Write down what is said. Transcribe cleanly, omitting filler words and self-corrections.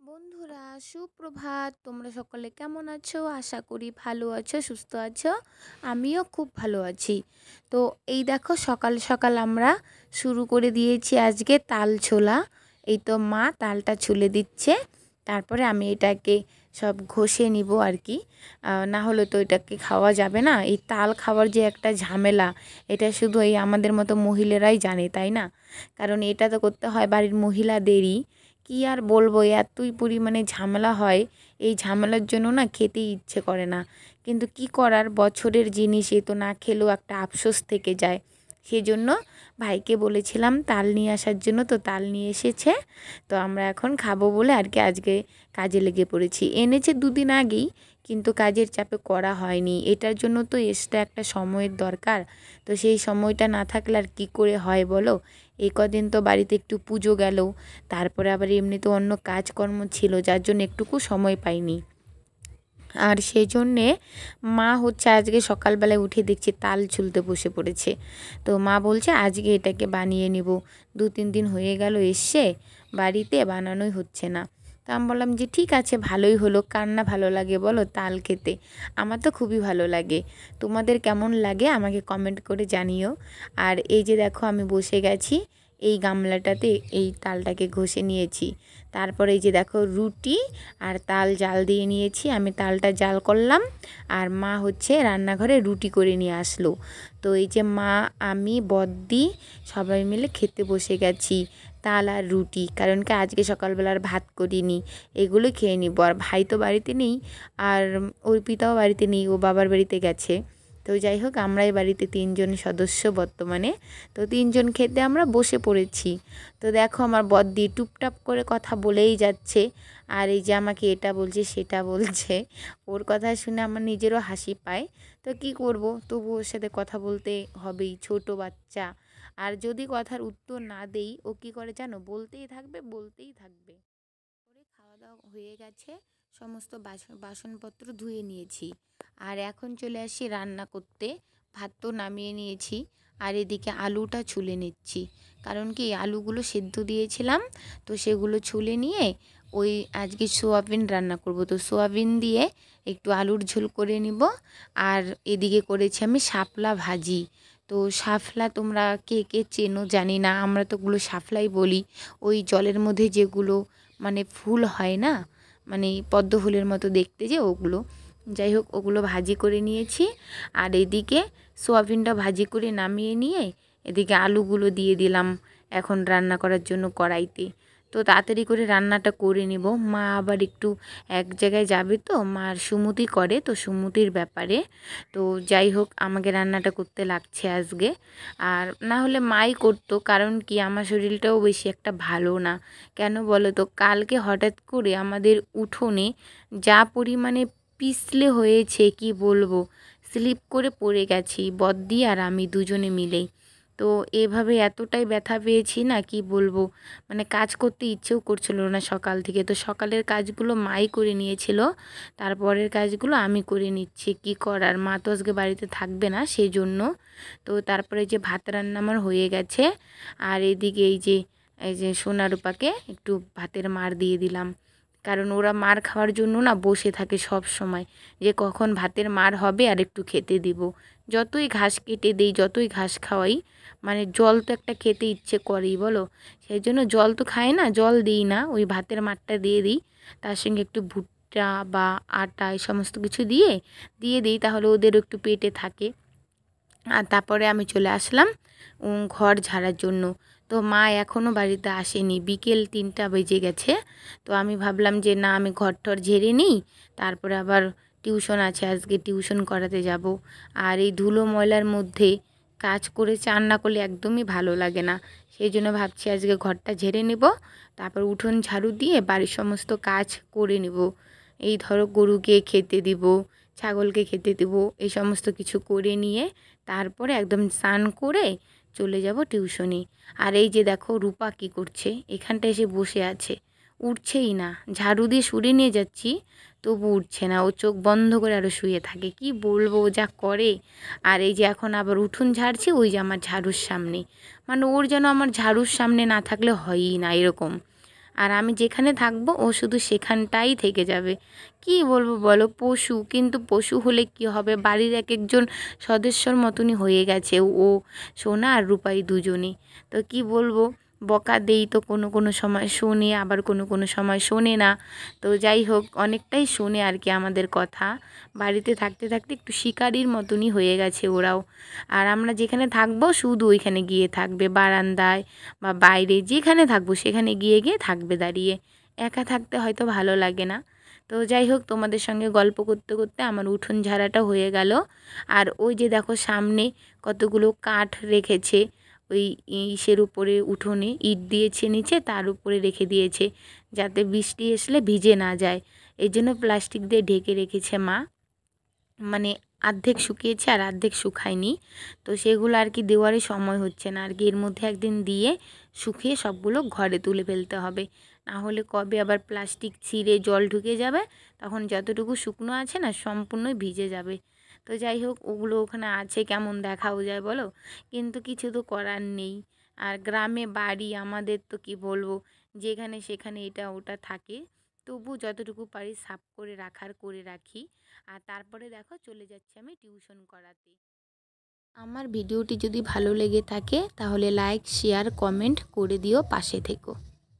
বন্ধুরা, সুপ্রভাত। তোমরা সকলে কেমন আছো? আশা করি ভালো আছো, সুস্থ আছো। আমিও খুব ভালো আছি। তো এই দেখো, সকাল সকাল আমরা শুরু করে দিয়েছি আজকে তাল ছোলা। এই তো মা তালটা ছুলে দিচ্ছে, তারপরে আমি এটাকে সব ঘষে নিব আর কি। না হলে তো এটাকে খাওয়া যাবে না। এই তাল খাওয়ার যে একটা ঝামেলা, এটা শুধু এই আমাদের মতো মহিলারাই জানে, তাই না? কারণ এটা তো করতে হয় বাড়ির মহিলাদেরই। কি আর বলবো, এতই পরিমাণে ঝামেলা হয়। এই ঝামেলার জন্য না খেতেই ইচ্ছে করে না, কিন্তু কি করার, বছরের জিনিস, এ তো না খেলেও একটা আফসোস থেকে যায়। সেজন্য ভাইকে বলেছিলাম তাল নিয়ে আসার জন্য, তো তাল নিয়ে এসেছে। তো আমরা এখন খাবো বলে আর কি আজকে কাজে লেগে পড়েছি। এনেছে দুদিন আগেই, কিন্তু কাজের চাপে করা হয়নি। এটার জন্য তো এক্সট্রা একটা সময়ের দরকার। তো সেই সময়টা না থাকলে আর কী করে হয় বলো? এই কদিন তো বাড়িতে একটু পুজো গেল, তারপরে আবার এমনিতে অন্য কাজকর্ম ছিল, যার জন্য একটুকু সময় পাইনি। আর সেই জন্যে মা হচ্ছে আজকে সকালবেলায় উঠে দেখছি তাল ছুলতে বসে পড়েছে। তো মা বলছে আজকে এটাকে বানিয়ে নিব। 2-3 দিন হয়ে গেল এসে, বাড়িতে বানানোই হচ্ছে না। তো আমি বললাম যে ঠিক আছে, ভালোই হলো। কার না ভালো লাগে বলো তাল খেতে? আমার তো খুবই ভালো লাগে। তোমাদের কেমন লাগে আমাকে কমেন্ট করে জানিও। আর এই যে দেখো, আমি বসে গেছি এই গামলাটাতে, এই তালটাকে ঘষে নিয়েছি। তারপরে এই যে দেখো, রুটি আর তাল জাল দিয়ে নিয়েছি। আমি তালটা জাল করলাম, আর মা হচ্ছে রান্নাঘরে রুটি করে নিয়ে আসলো। তো এই যে মা, আমি, বদ্দি সবাই মিলে খেতে বসে গেছি তাল আর রুটি। কারণ কি আজকে সকালবেলার ভাত করিনি, এগুলো খেয়ে নিব। আর ভাই তো বাড়িতে নেই, আর অর্পিতাও বাড়িতে নেই, ও বাবার বাড়িতে গেছে। তো যাই হোক, আমরাই বাড়িতে 3জন সদস্য বর্তমানে। তো 3জন খেতে আমরা বসে পড়েছি। তো দেখো, আমার বদ্দি টুপটাপ করে কথা বলেই যাচ্ছে, আর এই যে আমাকে এটা বলছে সেটা বলছে। ওর কথা শুনে আমার নিজেরও হাসি পায়। তো কি করব, তবু ওর সাথে কথা বলতে হবেই, ছোট বাচ্চা। আর যদি কথার উত্তর না দেই, ও কি করে জানো, বলতেই থাকবে বলতেই থাকবে। করে খাওয়া দাওয়া হয়ে গেছে, সমস্ত বাসনপত্র ধুয়ে নিয়েছি। আর এখন চলে আসি রান্না করতে। ভাত তো নামিয়ে নিয়েছি, আর এদিকে আলুটা ছুলে নিচ্ছি। কারণ কি আলুগুলো সেদ্ধ দিয়েছিলাম, তো সেগুলো ছুলে নিয়ে ওই আজকে সোয়াবিন রান্না করব। তো সোয়াবিন দিয়ে একটু আলুর ঝোল করে নিব। আর এদিকে করেছি আমি শাপলা ভাজি। তো শাপলা তোমরা কে কে চেনো জানি না, আমরা তো ওগুলো শাপলাই বলি। ওই জলের মধ্যে যেগুলো মানে ফুল হয় না, মানে পদ্ম ফুলের মতো দেখতে, যে ওগুলো। যাই হোক, ওগুলো ভাজি করে নিয়েছি। আর এদিকে সোয়াবিনটা ভাজি করে নামিয়ে নিয়ে এদিকে আলুগুলো দিয়ে দিলাম এখন রান্না করার জন্য কড়াইতে। তো তাড়াতাড়ি করে রান্নাটা করে নেব। মা আবার একটু এক জায়গায় যাবে, তো মার সুমতি করে, তো সুমতির ব্যাপারে। তো যাই হোক, আমাকে রান্নাটা করতে লাগছে আজকে। আর না হলে মাই করতো, কারণ কি আমার শরীরটাও বেশি একটা ভালো না। কেন বলো তো, কালকে হঠাৎ করে আমাদের উঠোনে যা পরিমাণে পিছলে হয়েছে কি বলবো, স্লিপ করে পড়ে গেছি বদ্দি আর আমি দুজনে মিলেই। তো এভাবে এতটাই ব্যথা পেয়েছি না, কি বলবো, মানে কাজ করতে ইচ্ছেও করছিল না সকাল থেকে। তো সকালের কাজগুলো মাই করে নিয়েছিল, তারপরের কাজগুলো আমি করে নিচ্ছি। কি করার, মা তো আজকে বাড়িতে থাকবে না, সেই জন্য। তো তারপরে যে ভাত রান্না আমার হয়ে গেছে। আর এদিকে এই যে সোনারূপাকে একটু ভাতের মার দিয়ে দিলাম। কারণ ওরা মার খাওয়ার জন্য না বসে থাকে সব সময়, যে কখন ভাতের মার হবে আর একটু খেতে দিব। যতই ঘাস কেটে দেই, যতই ঘাস খাওয়াই, মানে জল তো একটা খেতে ইচ্ছে করেই বলো। সেই জন্য জল তো খায় না, জল দিই না, ওই ভাতের মারটা দিয়ে দিই। তার সঙ্গে একটু ভুট্টা বা আটা এই সমস্ত কিছু দিয়ে দিই, তাহলে ওদেরও একটু পেটে থাকে। আর তারপরে আমি চলে আসলাম ঘর ঝাড়ার জন্য। তো মা এখনও বাড়িতে আসেনি, বিকেল 3টা বেজে গেছে। তো আমি ভাবলাম যে না, আমি ঘর টর ঝেড়ে নিই, তারপরে আবার টিউশন আছে, আজকে টিউশন করাতে যাব। আর এই ধুলো ময়লার মধ্যে কাজ করে চান না করলে একদমই ভালো লাগে না। সেই জন্য ভাবছি আজকে ঘরটা ঝেড়ে নেব, তারপর উঠোন ঝাড়ু দিয়ে বাড়ির সমস্ত কাজ করে নেব। এই ধরো, গরুকে খেতে দিব, ছাগলকে খেতে দেব, এই সমস্ত কিছু করে নিয়ে তারপরে একদম স্নান করে চলে যাব টিউশনি। আর এই যে দেখো, রূপা কী করছে, এখানটা এসে বসে আছে, উঠছেই না। ঝাড়ু দিয়ে সরিয়ে নিয়ে যাচ্ছি, তবু উঠছে না। ও চোখ বন্ধ করে আরও শুয়ে থাকে, কি বলবো ও যা করে। আর এই যে এখন আবার উঠোন ঝাড়ছে, ওই যে আমার ঝাড়ুর সামনে, মানে ওর যেন আমার ঝাড়ুর সামনে না থাকলে হয়ই না এরকম। আর আমি যেখানে থাকবো ও শুধু সেখানটাই থেকে যাবে। কি বলবো বলো, পশু, কিন্তু পশু হলে কি হবে, বাড়ির এক একজন সদস্যর মতনই হয়ে গেছে ও, সোনা আর রূপাই দুজনেই। তো কি বলবো, বকা দেই তো কোনো কোনো সময় শোনে, আবার কোনো কোনো সময় শোনে না। তো যাই হোক, অনেকটাই শোনে আর কি আমাদের কথা। বাড়িতে থাকতে থাকতে একটু শিকারির মতনই হয়ে গেছে ওরাও। আর আমরা যেখানে থাকবো শুধু ওইখানে গিয়ে থাকবে, বারান্দায় বা বাইরে যেখানে থাকবো সেখানে গিয়ে গিয়ে থাকবে দাঁড়িয়ে। একা থাকতে হয়তো ভালো লাগে না। তো যাই হোক, তোমাদের সঙ্গে গল্প করতে করতে আমার উঠোন ঝাড়াটা হয়ে গেল। আর ওই যে দেখো সামনে কতগুলো কাঠ রেখেছে, ওই ইসের উপরে, উঠোনে ইট দিয়েছে নিচে, তার উপরে রেখে দিয়েছে যাতে বৃষ্টি আসলে ভিজে না যায়। এই জন্য প্লাস্টিক দিয়ে ঢেকে রেখেছে মা। মানে অর্ধেক শুকিয়েছে আর অর্ধেক শুকায়নি। তো সেগুলো আর কি দেওয়ারই সময় হচ্ছে না আর কি। এর মধ্যে একদিন দিয়ে শুকিয়ে সবগুলো ঘরে তুলে ফেলতে হবে, না হলে কবে আবার প্লাস্টিক ছিঁড়ে জল ঢুকে যাবে, তখন যতটুকু শুকনো আছে না সম্পূর্ণই ভিজে যাবে। তো যাই হোক, ওগুলো ওখানে আছে, কেমন দেখাও যায় বলো, কিন্তু কিছু তো করার নেই। আর গ্রামে বাড়ি আমাদের, তো কি বলবো, যেখানে সেখানে এটা ওটা থাকে। তবু যতটুকু পারি সাফ করে রাখার করে রাখি। আর তারপরে দেখো চলে যাচ্ছি আমি টিউশন করাতে। আমার ভিডিওটি যদি ভালো লেগে থাকে তাহলে লাইক, শেয়ার, কমেন্ট করে দিও, পাশে থেকো।